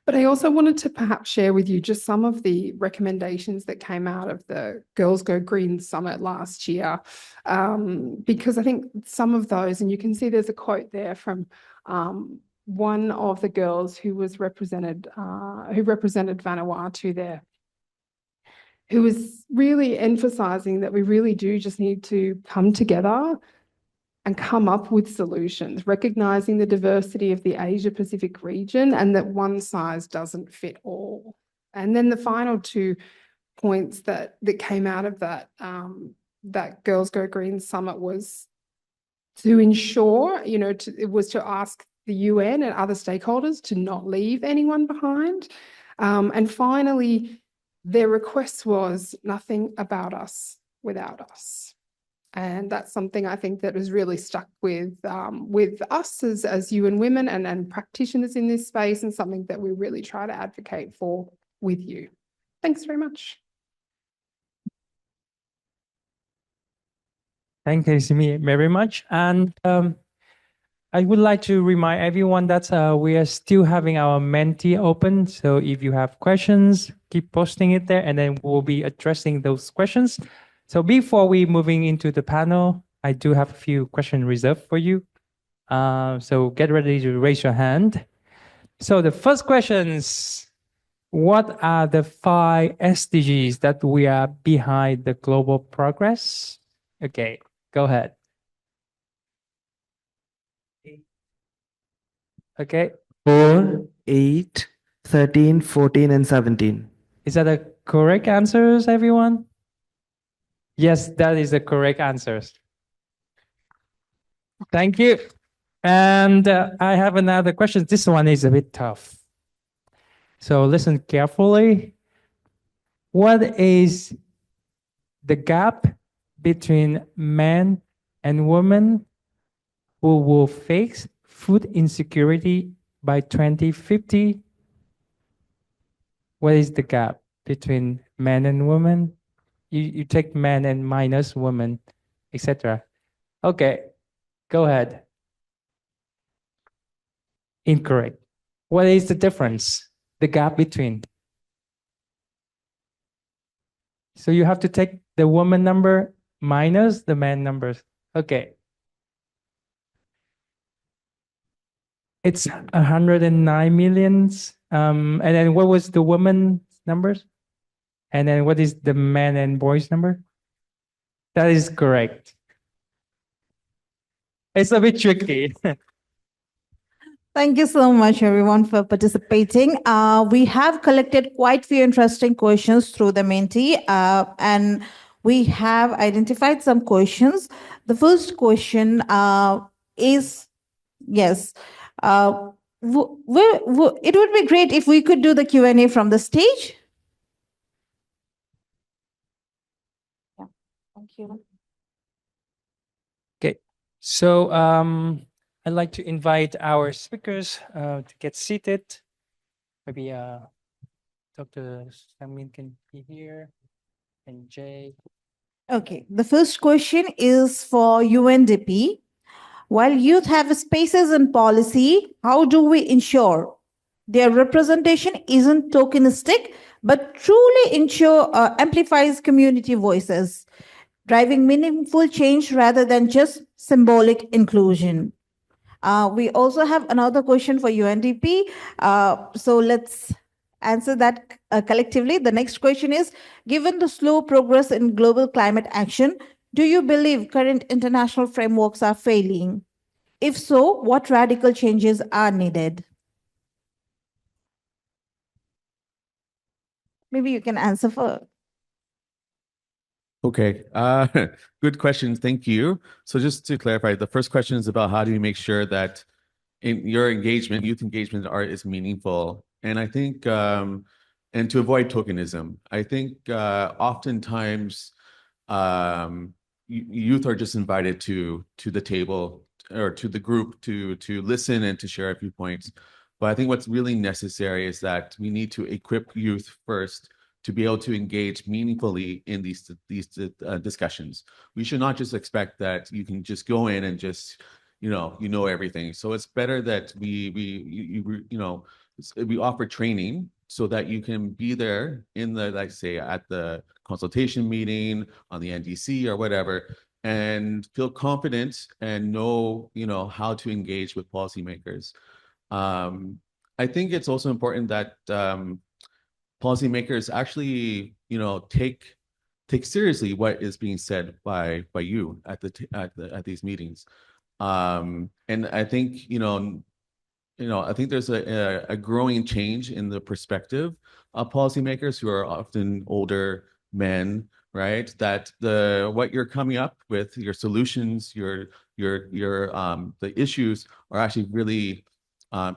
But I also wanted to perhaps share with you just some of the recommendations that came out of the Girls Go Green Summit last year, because I think some of those, and you can see there's a quote there from one of the girls who represented Vanuatu there, who was really emphasizing that we really do just need to come together and come up with solutions, recognizing the diversity of the Asia Pacific region and that one size doesn't fit all. And then the final 2 points that came out of that Girls Go Green Summit was to ensure, it was to ask the UN and other stakeholders to not leave anyone behind. And finally, their request was nothing about us without us. And that's something I think that has really stuck with us as UN women and practitioners in this space, and something that we really try to advocate for with you. Thanks very much. Thank you, Simi, very much. And I would like to remind everyone that we are still having our Menti open. So if you have questions, keep posting it there, and then we'll be addressing those questions. So before we moving into the panel, I do have a few questions reserved for you. So get ready to raise your hand. So the first questions, what are the 5 SDGs that we are behind the global progress? Okay, go ahead. Okay. 4, 8, 13, 14, and 17. Is that the correct answers, everyone? Yes, that is the correct answers. Thank you. And I have another question. This one is a bit tough. So listen carefully. What is the gap between men and women who will face food insecurity by 2050? What is the gap between men and women? You take men and minus women, etc. Okay, go ahead. Incorrect. What is the difference? The gap between? So you have to take the woman number minus the man numbers. Okay. It's 109 millions. And then what was the woman numbers? And then what is the man and boys number? That is correct. It's a bit tricky. Thank you so much, everyone, for participating. We have collected quite few interesting questions through the Menti, and we have identified some questions. The first question is, yes, it would be great if we could do the Q&A from the stage. Yeah, thank you. Okay, so I'd like to invite our speakers to get seated. Maybe Dr. Samin can be here, and Jay. Okay, the first question is for UNDP. While youth have spaces in policy, how do we ensure their representation isn't tokenistic, but truly amplifies community voices, driving meaningful change rather than just symbolic inclusion? We also have another question for UNDP. So let's answer that collectively. The next question is, given the slow progress in global climate action, do you believe current international frameworks are failing? If so, what radical changes are needed? Maybe you can answer first. Okay, good question. Thank you. So just to clarify, the first question is about how do you make sure that in your engagement, youth engagement in art is meaningful. And I think and to avoid tokenism. I think oftentimes youth are just invited to the table or to the group to listen and to share viewpoints. But I think what's really necessary is that we need to equip youth first to be able to engage meaningfully in these discussions. We should not just expect that you can just go in and just you know everything. So it's better that we offer training so that you can be there in the, like say, at the consultation meeting, on the NDC or whatever, and feel confident and know, how to engage with policymakers. I think it's also important that policymakers actually, take seriously what is being said by you at these meetings. And I think, I think there's a growing change in the perspective of policymakers who are often older men, right? That what you're coming up with, your solutions, the issues are actually really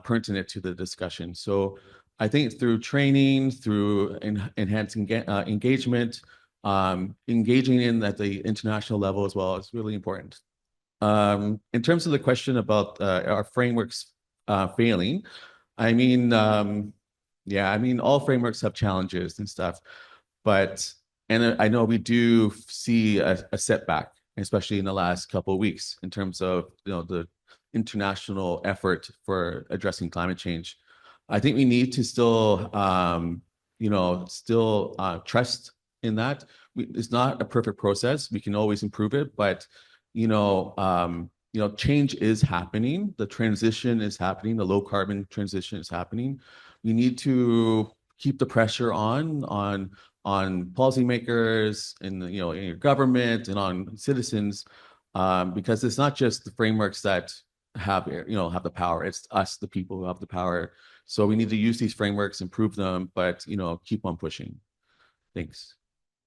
pertinent to the discussion. So I think through training, through enhancing engagement, engaging in at the international level as well is really important. In terms of the question about our frameworks failing, I mean, all frameworks have challenges and stuff, and I know we do see a setback, especially in the last couple of weeks, in terms of the international effort for addressing climate change. I think we need to still, trust in that. It's not a perfect process. We can always improve it, but change is happening. The transition is happening. The low carbon transition is happening. We need to keep the pressure on policymakers in your government and on citizens, because it's not just the frameworks that have the power. It's us, the people, who have the power. So we need to use these frameworks, improve them, but keep on pushing. Thanks.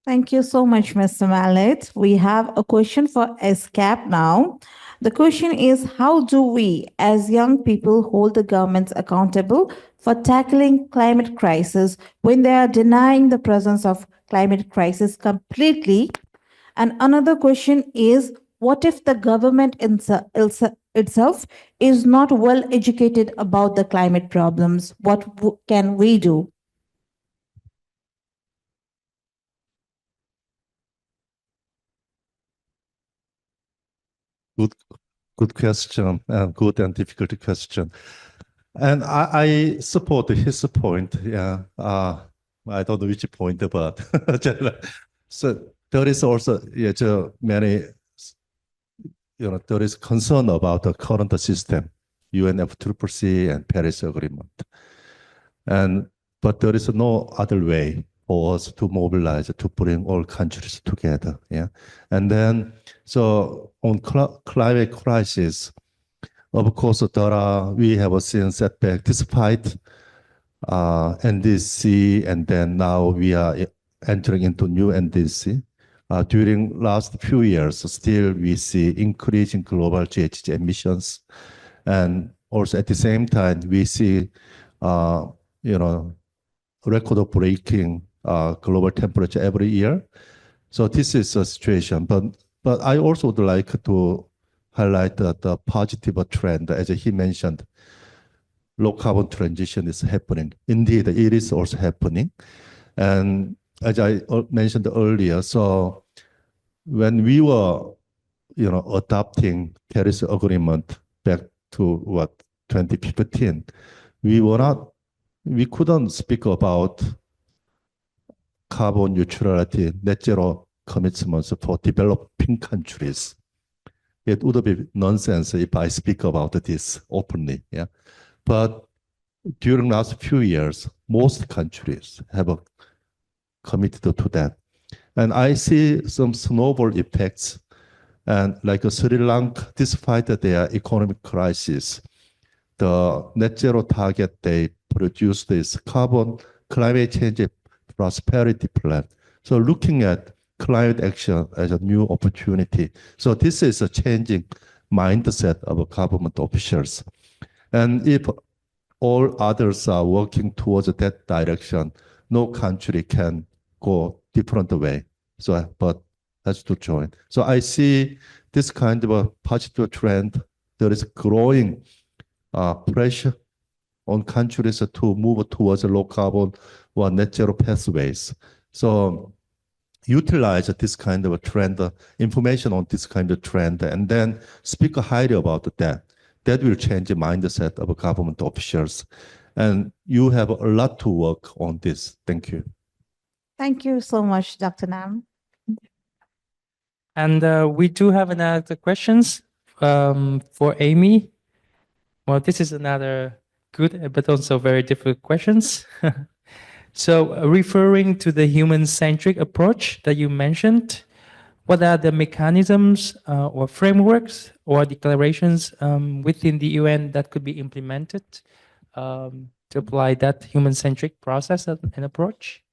Thank you so much, Mr. Mallet. We have a question for SCAP now. The question is, how do we, as young people, hold the governments accountable for tackling climate crisis when they are denying the presence of climate crisis completely? And another question is, what if the government itself is not well educated about the climate problems? What can we do? Good question, and good and difficult question. And I support his point. Yeah, I don't know which point, but so there is also many, there is concern about the current system, UNFCCC and Paris Agreement, but there is no other way for us to mobilize to bring all countries together. Yeah, and then so on climate crisis, of course, we have seen setback despite NDC, and then now we are entering into new NDC. During last few years, still we see increasing global GHG emissions, and also at the same time we see, record-breaking global temperature every year. So this is a situation, but I also would like to highlight the positive trend. As he mentioned, low carbon transition is happening. Indeed, it is also happening. And as I mentioned earlier, so when we were, adopting Paris Agreement back to 2015, we couldn't speak about carbon neutrality, net zero commitments for developing countries. It would be nonsense if I speak about this openly. Yeah, but during last few years, most countries have committed to that, and I see some snowball effects. And like Sri Lanka, despite their economic crisis, the net zero target they produced is climate change prosperity plan. So looking at climate action as a new opportunity. So this is a changing mindset of government officials. And if all others are working towards that direction, no country can go different way. So, but has to join. So I see this kind of a positive trend. There is growing pressure on countries to move towards low carbon or net zero pathways. So utilize this kind of a trend, information on this kind of trend, and then speak highly about that. That will change the mindset of government officials. And you have a lot to work on this. Thank you. Thank you so much, Dr. Nam. And we do have another questions for Amy. Well, this is another good but also very difficult questions. So referring to the human-centric approach that you mentioned, what are the mechanisms or frameworks or declarations within the UN that could be implemented to apply that human-centric process and approach?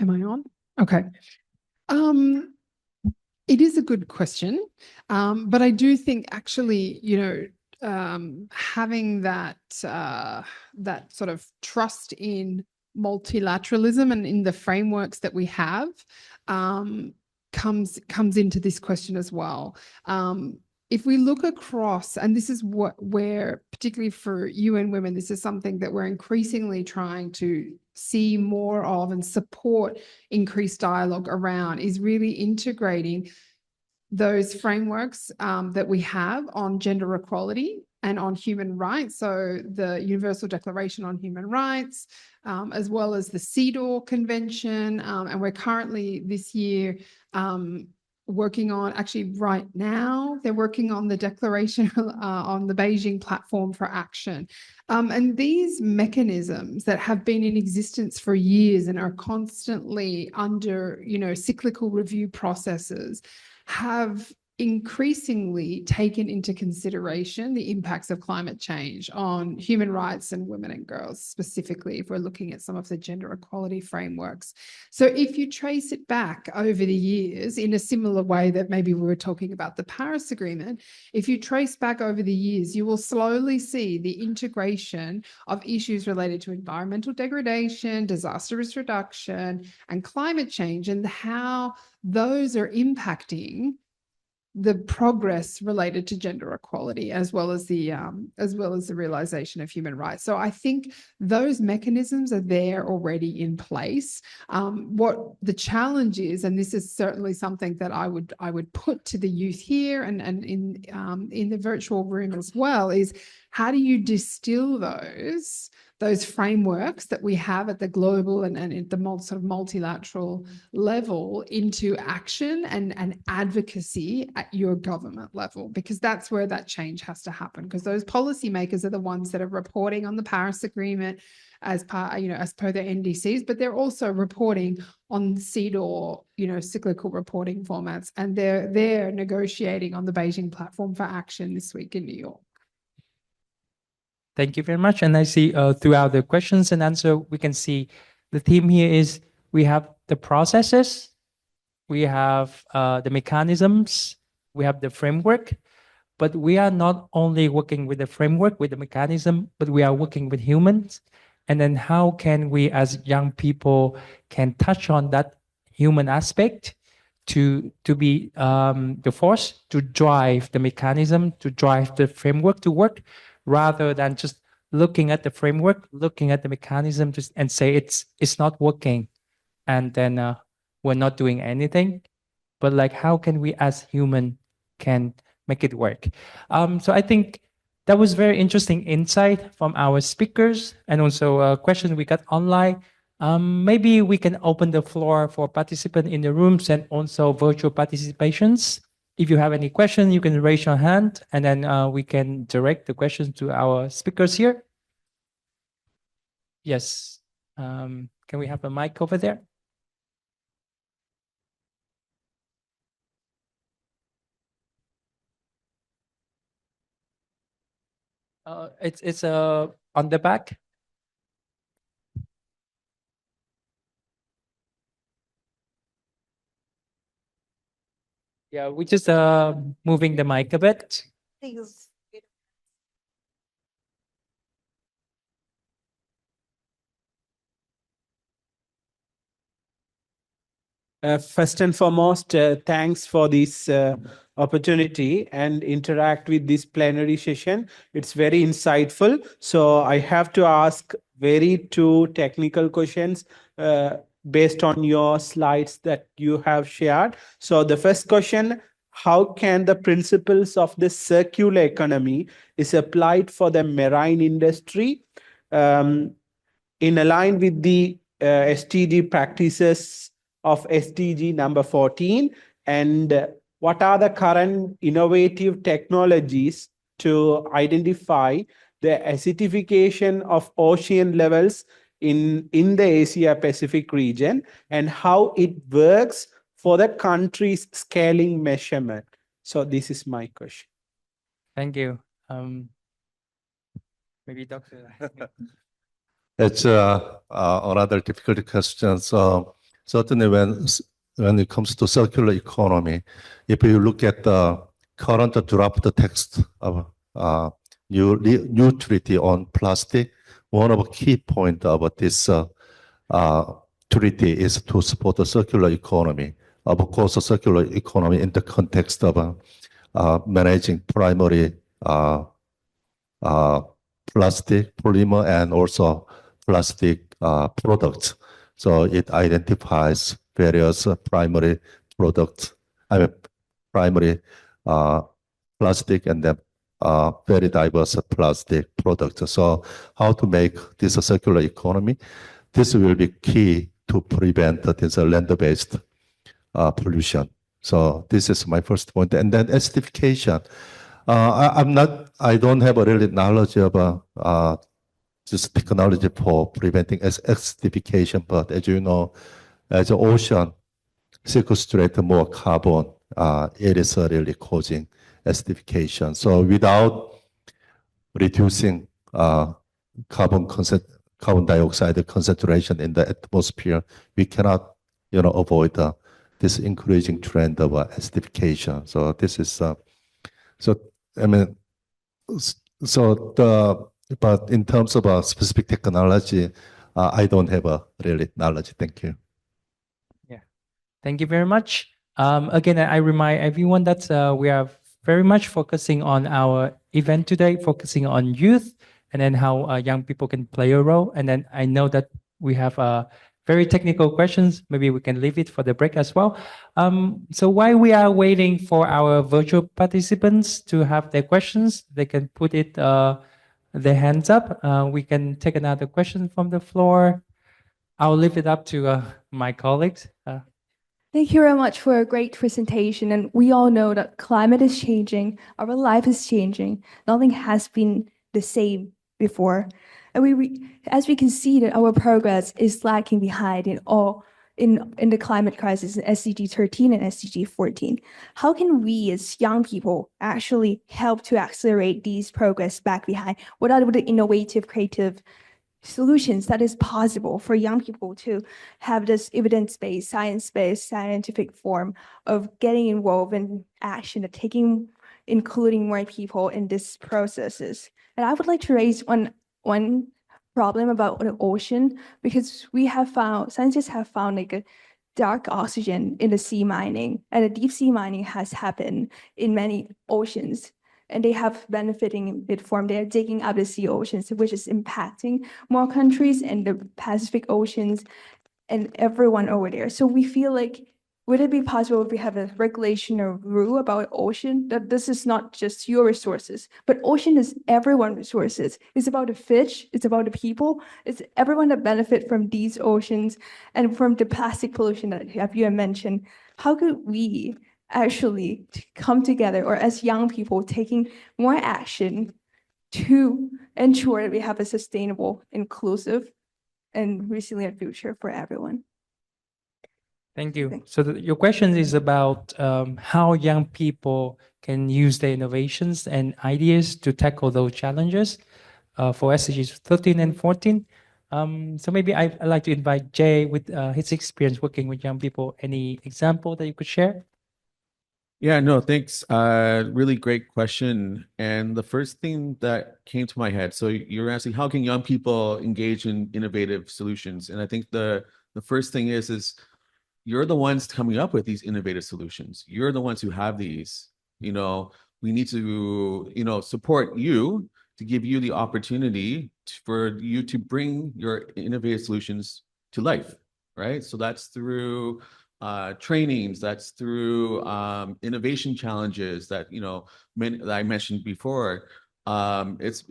Am I on? Okay. It is a good question, but I do think actually, having that that sort of trust in multilateralism and in the frameworks that we have comes into this question as well. If we look across, and this is where, particularly for UN Women, this is something that we're increasingly trying to see more of and support increased dialogue around, is really integrating those frameworks that we have on gender equality and on human rights. So the Universal Declaration on Human Rights, as well as the CEDAW Convention. And we're currently this year working on, actually right now, they're working on the declaration on the Beijing Platform for Action. And these mechanisms that have been in existence for years and are constantly under, cyclical review processes have increasingly taken into consideration the impacts of climate change on human rights and women and girls, specifically if we're looking at some of the gender equality frameworks. So if you trace it back over the years in a similar way that maybe we were talking about the Paris Agreement, if you trace back over the years, you will slowly see the integration of issues related to environmental degradation, disaster risk reduction, and climate change, and how those are impacting the progress related to gender equality, as well as the realization of human rights. So I think those mechanisms are there already in place. What the challenge is, and this is certainly something that I would put to the youth here and in the virtual room as well, is how do you distill those frameworks that we have at the global and at the sort of multilateral level into action and advocacy at your government level, because that's where that change has to happen, because those policymakers are the ones that are reporting on the Paris Agreement as per the NDCs, but they're also reporting on CEDAW, cyclical reporting formats, and they're negotiating on the Beijing Platform for Action this week in New York. Thank you very much. And I see throughout the questions and answer, we can see the theme here is we have the processes, we have the mechanisms, we have the framework, but we are not only working with the framework, with the mechanism, but we are working with humans. And then how can we as young people can touch on that human aspect to be the force to drive the mechanism, to drive the framework to work, rather than just looking at the framework, looking at the mechanism and say it's not working, and then we're not doing anything. But like, how can we as human can make it work? So I think that was very interesting insight from our speakers, and also a question we got online. Maybe we can open the floor for participants in the rooms and also virtual participations. If you have any questions, you can raise your hand, and then we can direct the questions to our speakers here. Yes. Can we have a mic over there? It's on the back. Yeah, we just moving the mic a bit. Please. First and foremost, thanks for this opportunity and interact with this plenary session. It's very insightful. So I have to ask very two technical questions based on your slides that you have shared. So the first question, how can the principles of the circular economy is applied for the marine industry in align with the SDG practices of SDG number 14, and what are the current innovative technologies to identify the acidification of ocean levels in the Asia Pacific region, and how it works for the country's scaling measurement? So this is my question. Thank you. Maybe Dr. It's another difficult question. So certainly when it comes to circular economy, if you look at the current draft text of new treaty on plastic, one of the key point of this treaty is to support the circular economy. Of course, the circular economy in the context of managing primary plastic polymer and also plastic products. So it identifies various primary products, primary plastic and then very diverse plastic products. So how to make this a circular economy? This will be key to prevent this land-based pollution. So this is my first point. And then acidification. I don't have a really knowledge of this technology for preventing acidification, but as you know, as the ocean sequestrates more carbon, it is really causing acidification. So without reducing carbon dioxide concentration in the atmosphere, we cannot, avoid this increasing trend of acidification. So this is but in terms of a specific technology, I don't have a really knowledge. Thank you. Yeah, thank you very much. Again, I remind everyone that we are very much focusing on our event today, focusing on youth and then how young people can play a role. And then I know that we have very technical questions. Maybe we can leave it for the break as well. So while we are waiting for our virtual participants to have their questions, they can put it their hands up. We can take another question from the floor. I'll leave it up to my colleagues. Thank you very much for a great presentation. And we all know that climate is changing, our life is changing. Nothing has been the same before. And as we can see that our progress is lacking behind in the climate crisis in SDG 13 and SDG 14. How can we as young people actually help to accelerate these progress back behind? What are the innovative, creative solutions that is possible for young people to have this evidence-based, science-based, scientific form of getting involved in action, including more people in these processes? And I would like to raise one problem about the ocean, because scientists have found like a dark oxygen in the sea mining, and the deep sea mining has happened in many oceans, and they have benefiting it from they're digging up the sea oceans, which is impacting more countries and the Pacific oceans and everyone over there. So we feel like, would it be possible if we have a regulation or rule about ocean, that this is not just your resources, but ocean is everyone's resources. It's about the fish, it's about the people, it's everyone that benefit from these oceans and from the plastic pollution that you have mentioned. How could we actually come together, or as young people taking more action to ensure that we have a sustainable, inclusive, and resilient future for everyone? Thank you. So your question is about how young people can use their innovations and ideas to tackle those challenges for SDGs 13 and 14. So maybe I'd like to invite Jay with his experience working with young people. Any example that you could share? Yeah, no, thanks. Really great question. And the first thing that came to my head, so you're asking how can young people engage in innovative solutions? And I think the first thing is you're the ones coming up with these innovative solutions. You're the ones who have these. We need to, support you to give you the opportunity for you to bring your innovative solutions to life, right? So that's through trainings, that's through innovation challenges that, that I mentioned before. It's,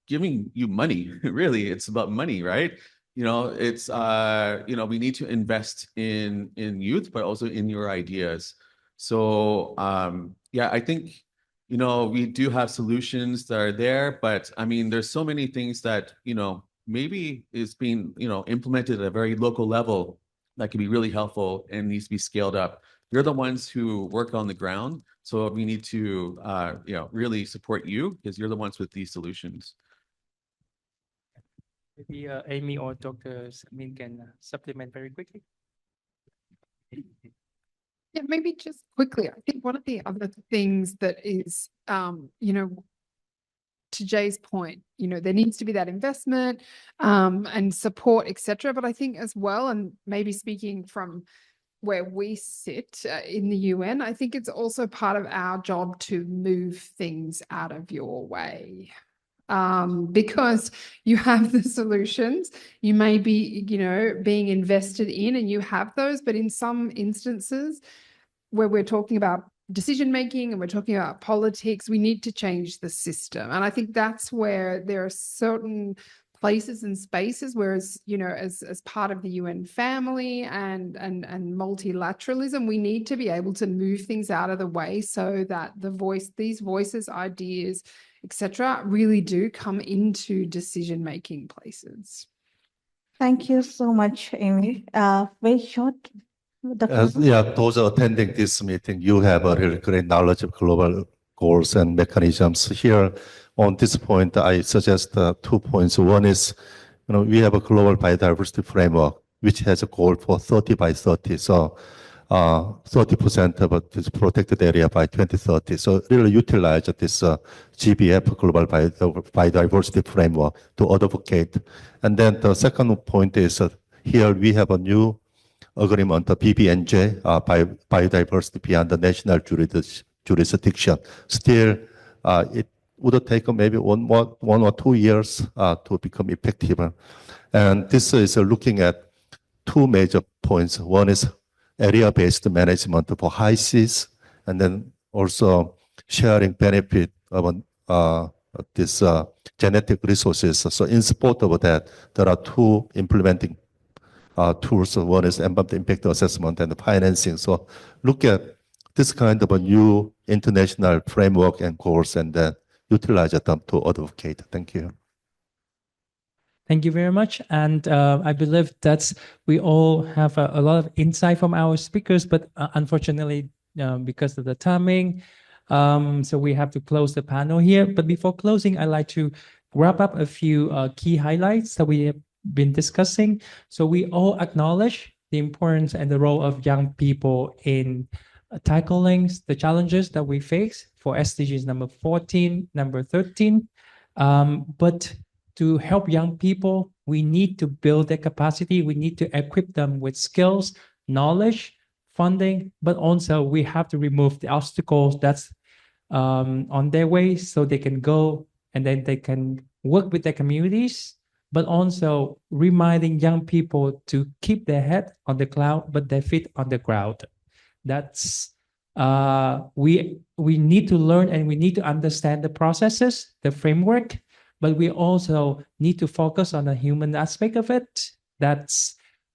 giving you money, really. It's about money, right? It's we need to invest in youth, but also in your ideas. So yeah, I think we do have solutions that are there, but I mean, there's so many things that maybe is being implemented at a very local level that can be really helpful and needs to be scaled up. You're the ones who work on the ground, so we need to really support you because you're the ones with these solutions. Maybe Amy or Dr. Samin can supplement very quickly. Yeah, maybe just quickly. I think one of the other things that is, to Jay's point, there needs to be that investment and support, etc. But I think as well, and maybe speaking from where we sit in the UN, I think it's also part of our job to move things out of your way. Because you have the solutions, you may be, being invested in and you have those, but in some instances where we're talking about decision making and we're talking about politics, we need to change the system. And I think that's where there are certain places and spaces where, as part of the UN family and multilateralism, we need to be able to move things out of the way so that these voices, ideas, etc., really do come into decision-making places. Thank you so much, Amy. Very short. Those attending this meeting, you have a really great knowledge of global goals and mechanisms. Here, on this point, I suggest 2 points. One is, we have a global biodiversity framework, which has a goal for 30 by 30. So 30% of this protected area by 2030. So really utilize this GBF, Global Biodiversity Framework, to advocate. And then the second point is here we have a new agreement, the BBNJ, biodiversity beyond the national jurisdiction. Still, it would take maybe 1 or 2 years to become effective. And this is looking at 2 major points. One is area-based management for high seas, and then also sharing benefit of this genetic resources. So in support of that, there are 2 implementing tools. One is environmental impact assessment and financing. So look at this kind of a new international framework and goals and then utilize them to advocate. Thank you. Thank you very much. And I believe we all have a lot of insight from our speakers, but unfortunately, because of the timing, so we have to close the panel here. But before closing, I'd like to wrap up a few key highlights that we have been discussing. So we all acknowledge the importance and the role of young people in tackling the challenges that we face for SDGs number 14, number 13. But to help young people, we need to build their capacity. We need to equip them with skills, knowledge, funding, but also we have to remove the obstacles that's on their way so they can go and then they can work with their communities, but also reminding young people to keep their head on the cloud, but their feet on the ground. That's we need to learn and we need to understand the processes, the framework, but we also need to focus on the human aspect of it.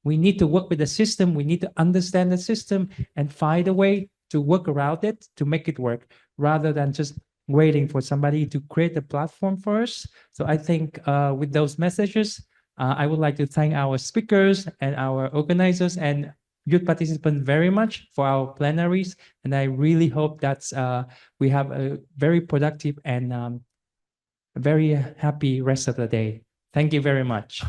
We need to work with the system. We need to understand the system and find a way to work around it to make it work, rather than just waiting for somebody to create a platform for us. So I think with those messages, I would like to thank our speakers and our organizers and youth participants very much for our plenaries. And I really hope that we have a very productive and very happy rest of the day. Thank you very much.